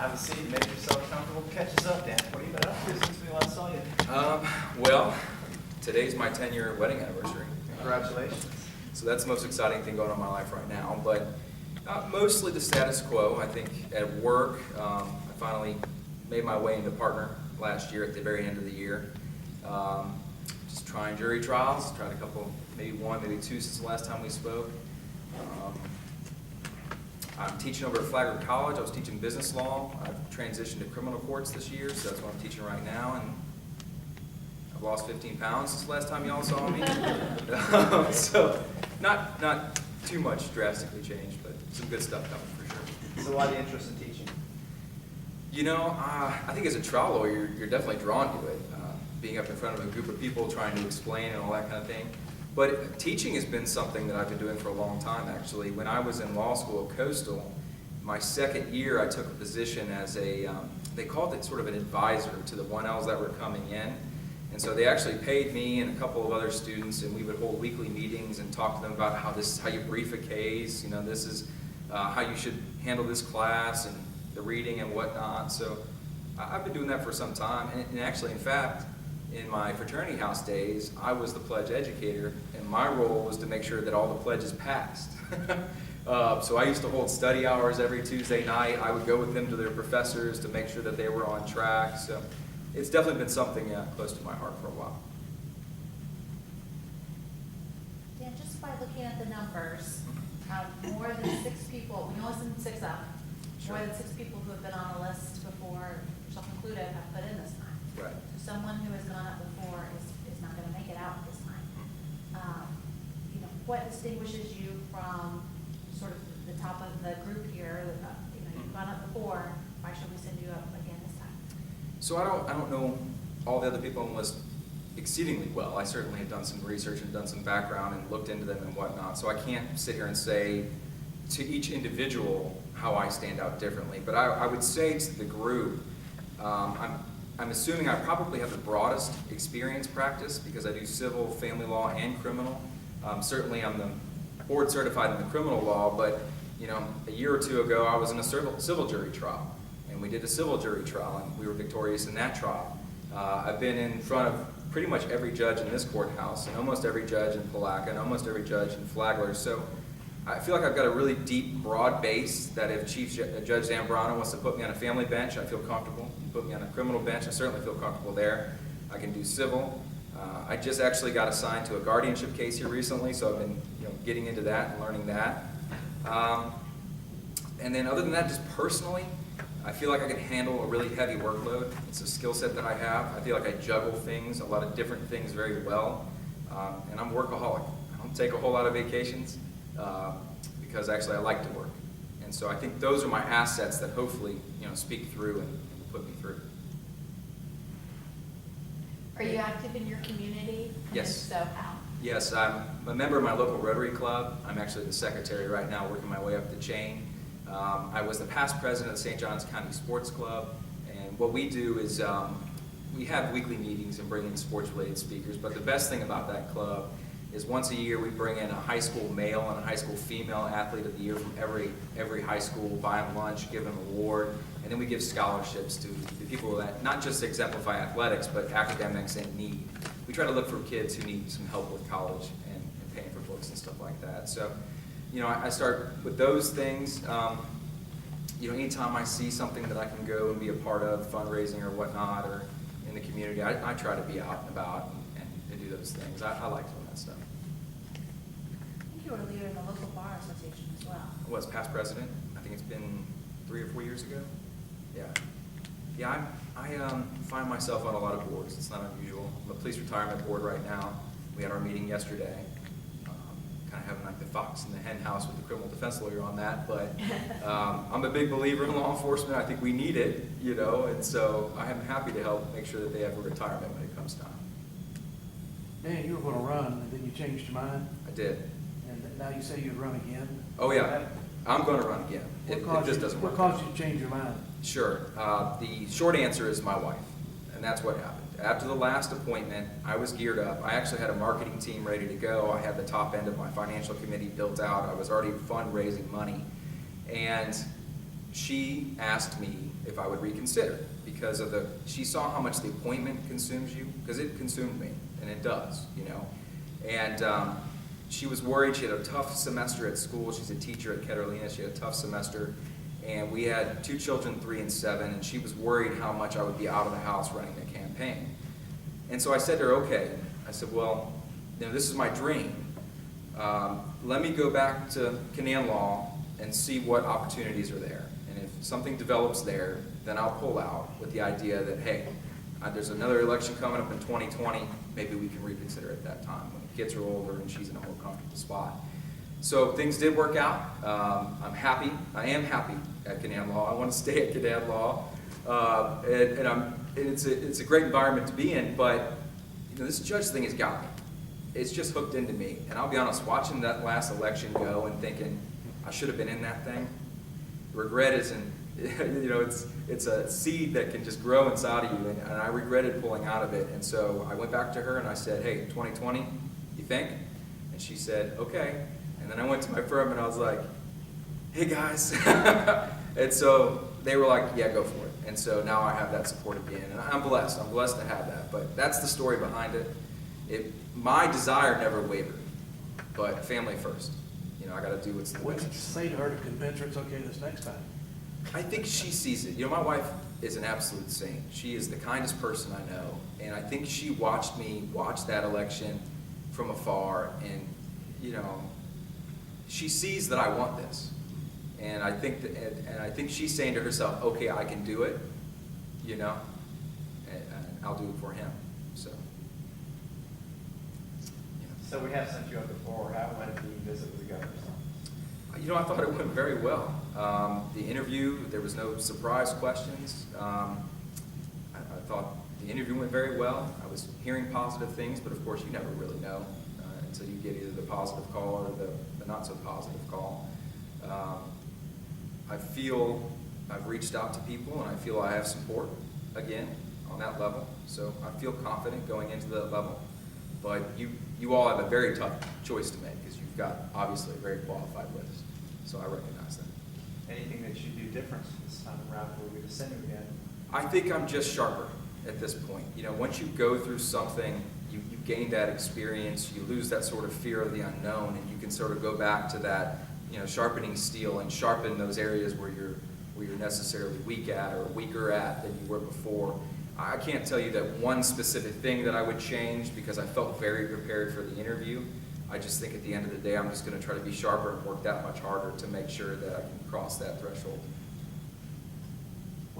Have a seat, make yourself comfortable. Catch us up, Dan. What have you been up to since we last saw you? Well, today's my 10-year wedding anniversary. Congratulations. So that's the most exciting thing going on in my life right now. But mostly the status quo. I think at work, I finally made my way into partner last year at the very end of the year. Just trying jury trials. Tried a couple, maybe one, maybe two since the last time we spoke. I'm teaching over at Flagler College. I was teaching business law. I've transitioned to criminal courts this year, so that's what I'm teaching right now. And I've lost 15 pounds since the last time y'all saw me. So not too much drastically changed, but some good stuff coming for sure. So why the interest in teaching? You know, I think as a trial lawyer, you're definitely drawn to it. Being up in front of a group of people, trying to explain and all that kind of thing. But teaching has been something that I've been doing for a long time, actually. When I was in law school at Coastal, my second year I took a position as a, they called it sort of an advisor to the 1Ls that were coming in. And so they actually paid me and a couple of other students, and we would hold weekly meetings and talk to them about how you brief a case, this is how you should handle this class and the reading and whatnot. So I've been doing that for some time. And actually, in fact, in my fraternity house days, I was the pledge educator, and my role was to make sure that all the pledges passed. So I used to hold study hours every Tuesday night. I would go with them to their professors to make sure that they were on track. So it's definitely been something close to my heart for a while. Dan, just by looking at the numbers, more than 6 people, we know it's in 6 up, Sure. more than 6 people who have been on a list before, yourself included, have put in this time. Right. So someone who has gone up before is not going to make it out this time. What distinguishes you from sort of the top of the group here? You've gone up before. Why should we send you up again this time? So I don't know all the other people on the list exceedingly well. I certainly have done some research and done some background and looked into them and whatnot. So I can't sit here and say to each individual how I stand out differently. But I would say to the group, I'm assuming I probably have the broadest experience practice because I do civil, family law, and criminal. Certainly I'm the board certified in the criminal law, but a year or two ago I was in a civil jury trial, and we did a civil jury trial, and we were victorious in that trial. I've been in front of pretty much every judge in this courthouse, and almost every judge in Palaca, and almost every judge in Flagler. So I feel like I've got a really deep, broad base that if Judge Zambrano wants to put me on a family bench, I feel comfortable. Put me on a criminal bench, I certainly feel comfortable there. I can do civil. I just actually got assigned to a guardianship case here recently, so I've been getting into that and learning that. And then other than that, just personally, I feel like I can handle a really heavy workload. It's a skill set that I have. I feel like I juggle things, a lot of different things very well. And I'm a workaholic. I don't take a whole lot of vacations because actually I like to work. And so I think those are my assets that hopefully speak through and put me through. Are you active in your community? Yes. So how? Yes, I'm a member of my local Rotary Club. I'm actually the secretary right now, working my way up the chain. I was the past president of the St. Johns County Sports Club, and what we do is we have weekly meetings and bring in sports-related speakers, but the best thing about that club is once a year we bring in a high school male and a high school female athlete of the year from every high school, buy them lunch, give them an award, and then we give scholarships to the people that not just exemplify athletics, but academics and need. We try to look for kids who need some help with college and paying for books and stuff like that. So, I start with those things. Anytime I see something that I can go and be a part of, fundraising or whatnot, or in the community, I try to be out and about and do those things. I like doing that stuff. I think you were a leader in the local bar association as well. I was past president. I think it's been 3 or 4 years ago. Yeah, I find myself on a lot of boards. It's not unusual. I'm a police retirement board right now. We had our meeting yesterday. Kind of having like the fox in the hen house with the criminal defense lawyer on that, but I'm a big believer in law enforcement. I think we need it, and so I am happy to help make sure that they have a retirement when it comes time. Dan, you were going to run, and then you changed your mind, I did. and now you say you'd run again? Oh yeah, I'm going to run again. It just doesn't work. What caused you to change your mind? Sure. The short answer is my wife, and that's what happened. After the last appointment, I was geared up. I actually had a marketing team ready to go. I had the top end of my financial committee built out. I was already fundraising money. And she asked me if I would reconsider, because of she saw how much the appointment consumes you, because it consumed me, and it does, you know. And she was worried. She had a tough semester at school. She's a teacher at Catalina. She had a tough semester, and we had 2 children, 3 and 7, and she was worried how much I would be out of the house running the campaign. And so I said to her, okay, I said, well, you know, this is my dream. Let me go back to Canadian law and see what opportunities are there. And if something develops there, then I'll pull out with the idea that, hey, there's another election coming up in 2020, maybe we can reconsider at that time when the kids are older and she's in a more comfortable spot. So things did work out. I'm happy. I am happy at Canadian law. I want to stay at Canadian law. And it's a great environment to be in, but you know, this judge thing has got me. It's just hooked into me. And I'll be honest, watching that last election go and thinking, I should have been in that thing. Regret isn't, you know, it's a seed that can just grow inside of you, and I regretted pulling out of it. And so I went back to her and I said, hey, 2020, you think? And she said, okay. And then I went to my firm and I was like, hey guys. And so they were like, yeah, go for it. And so now I have that support again, and I'm blessed. I'm blessed to have that. But that's the story behind it. My desire never wavered, but family first. You know, I got to do what's the What did you best. say to her to convince her it's okay this next time? I think she sees it. You know, my wife is an absolute saint. She is the kindest person I know, and I think she watched me watch that election from afar, and you know, she sees that I want this, and I think I think she's saying to herself, okay, I can do it, you know, and I'll do it for him. So. So we have sent you up before. How went the visit with the governor? You know, I thought it went very well. The interview, there was no surprise questions. I thought the interview went very well. I was hearing positive things, but of course you never really know until you get either the positive call or the not so positive call. I feel I've reached out to people, and I feel I have support again on that level. So I feel confident going into that level. But you all have a very tough choice to make, because you've got obviously a very qualified list. So I recognize that. Anything that you do different this time around where we send you again? I think I'm just sharper at this point. You know, once you go through something, you gain that experience, you lose that sort of fear of the unknown, and you can sort of go back to that, you know, sharpening steel and sharpen those areas where you're necessarily weak at or weaker at than you were before. I can't tell you that one specific thing that I would change, because I felt very prepared for the interview. I just think at the end of the day, I'm just going to try to be sharper and work that much harder to make sure that I can cross that threshold.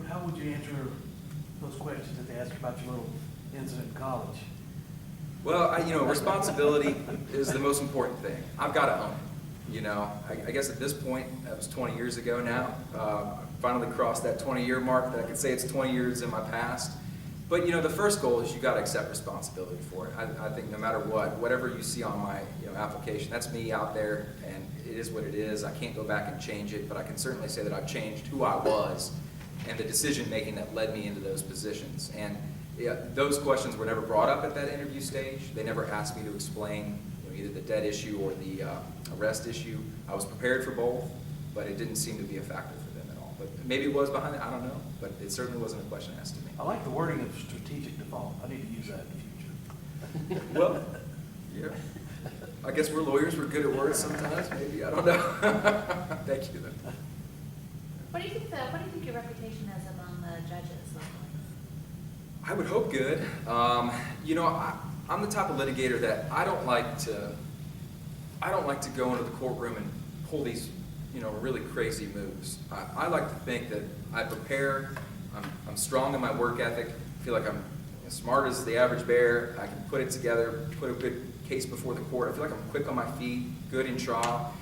How would you answer those questions that they ask about your little incident in college? Well, you know, responsibility is the most important thing. I've got to own it. You know, I guess at this point, that was 20 years ago now. I finally crossed that 20-year mark that I could say it's 20 years in my past. But, you know, the first goal is you got to accept responsibility for it. I think no matter whatever you see on my application, that's me out there, and it is what it is. I can't go back and change it, but I can certainly say that I've changed who I was and the decision-making that led me into those positions. And those questions were never brought up at that interview stage. They never asked me to explain either the debt issue or the arrest issue. I was prepared for both, but it didn't seem to be a factor for them at all. But maybe it was behind it, I don't know, but it certainly wasn't a question asked to me. I like the wording of strategic default. I need to use that in the future. Well, yeah. I guess we're lawyers, we're good at words sometimes, maybe, I don't know. Thank you, then. What do you think your reputation is among the judges locally? I would hope good. You know, I'm the type of litigator that I don't like to go into the courtroom and pull these, really crazy moves. I like to think that I prepare, I'm strong in my work ethic, I feel like I'm as smart as the average bear, I can put it together, put a good case before the court, I feel like I'm quick on my feet, good in trial,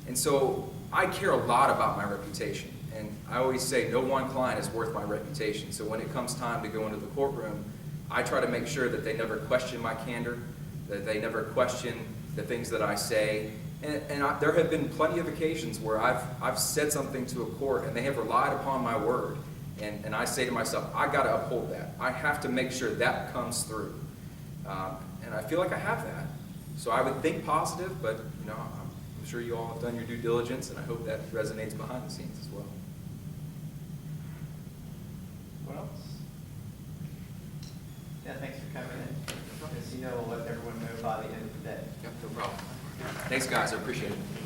and so I care a lot about my reputation. And I always say no one client is worth my reputation. So when it comes time to go into the courtroom, I try to make sure that they never question my candor, that they never question the things that I say. And there have been plenty of occasions where I've said something to a court and they have relied upon my word. And I say to myself, I got to uphold that. I have to make sure that comes through. And I feel like I have that. So I would think positive, but I'm sure you all have done your due diligence, and I hope that resonates behind the scenes as well. else? Yeah, thanks for coming in. As you know, we'll let everyone know by the end of the day. Yep, no problem. Thanks, guys, I appreciate it.